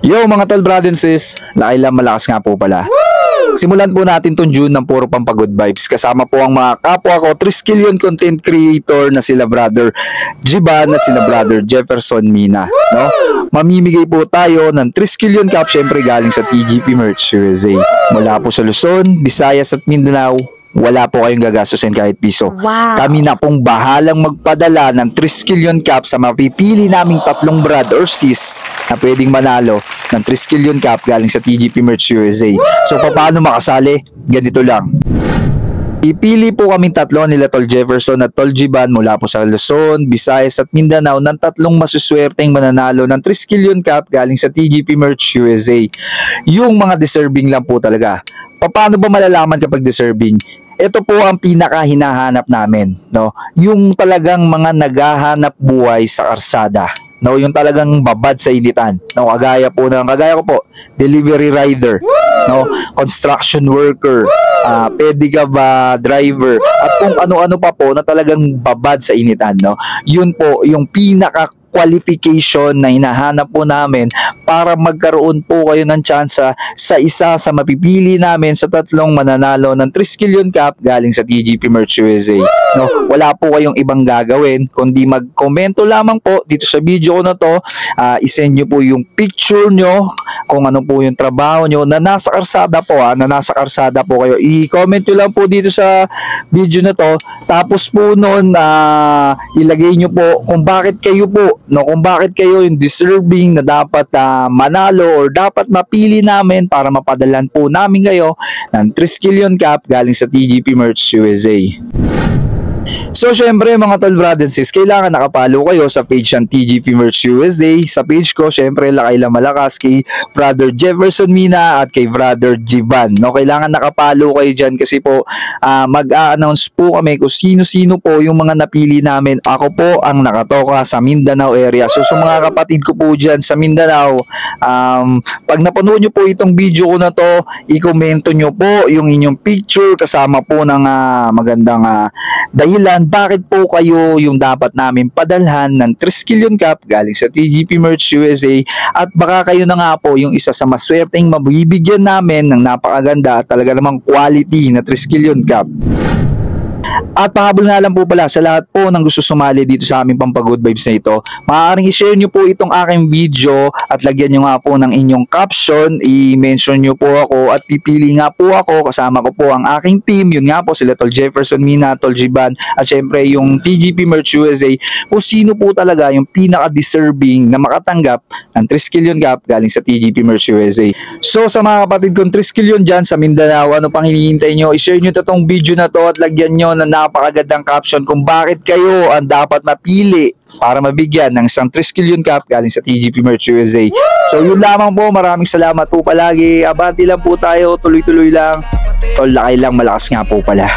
Yo mga tol, brad and sis, lakay lang malakas nga po pala. Simulan po natin tong June ng puro pampagod vibes. Kasama po ang mga kapwa ko, Triskelion content creator na sila brother Jiban at sila brother Jefferson Mina. No? Mamimigay po tayo ng Triskelion Cup syempre galing sa TGP Merch USA. Mula po sa Luzon, Visayas at Mindanao, wala po kayong gagastusin kahit piso. Wow. Kami na pong bahalang magpadala ng Triskelion Cup sa mapipili naming tatlong brad or sis na pwedeng manalo ng Triskelion Cup galing sa TGP Merch USA. So paano makasali? Ganito lang. Ipili po kaming tatlo nila Tol Jefferson at Tol Jiban mula po sa Luzon, Visayas at Mindanao ng tatlong masuswerteng mananalo ng Triskelion Cup galing sa TGP Merch USA. Yung mga deserving lang po talaga. Paano ba malalaman kapag deserving? Ito po ang pinaka hinahanap namin, no? Yung talagang mga naghahanap buhay sa karsada. No, yung talagang babad sa initan. No, kagaya ko po, delivery rider, no, construction worker, pedicab driver, at kung ano-ano pa po na talagang babad sa initan, no. Yun po yung pinaka qualification na hinahanap po namin para magkaroon po kayo ng tsansa sa isa sa mapipili namin sa tatlong mananalo ng Triskelion Cup galing sa TGP Merch USA. No, wala po kayong ibang gagawin kundi mag-komento lamang po dito sa video ko na to. I-send nyo po yung picture nyo kung ano po yung trabaho nyo na nasa karsada po, na nasa karsada po kayo. I-comment nyo lang po dito sa video na to. Tapos po noon ilagay nyo po kung bakit kayo po, no, kung bakit kayo yung deserving na dapat manalo or dapat mapili namin para mapadalan po namin kayo ng Triskelion Cup galing sa TGP Merch USA. So syempre mga tol, brad and sis, kailangan nakapalo kayo sa page ng TGP Merch USA. Sa page ko syempre lakay lang malakas kay brother Jefferson Mina at kay brother Jiban. No, kailangan nakapalo kayo dyan kasi po mag-a-announce po kami kung sino-sino po yung mga napili namin. Ako po ang nakatoka sa Mindanao area. So sa mga kapatid ko po dyan sa Mindanao, pag napanood nyo po itong video ko na to, i-komento nyo po yung inyong picture kasama po ng magandang dahilan bakit po kayo yung dapat namin padalhan ng Triskelion Cup galing sa TGP Merch USA, at baka kayo na nga po yung isa sa maswerteng mabibigyan namin ng napakaganda at talaga namang quality na Triskelion Cup. At pahabol nga lang po pala sa lahat po ng gusto sumali dito sa aming pampagood vibes na ito, maaaring i-share nyo po itong aking video at lagyan nyo nga po ng inyong caption, i-mention nyo po ako at pipili nga po ako, kasama ko po ang aking team, yun nga po sila Tol Jefferson Mina, Tol Jiban at syempre yung TGP Merch USA, kung sino po talaga yung pinaka-deserving na makatanggap ng Triskelion Cup galing sa TGP Merch USA. So sa mga kapatid kong Triskelion dyan sa Mindanao, ano pang hinihintay nyo? I-share nyo itong video na to at lagyan nyo na napakagandang caption kung bakit kayo ang dapat mapili para mabigyan ng isang Triskelion Cup galing sa TGP Merch USA. So yun lamang po, maraming salamat po palagi. Abante lang po tayo, tuloy-tuloy lang. Tol, lakay lang malakas nga po pala.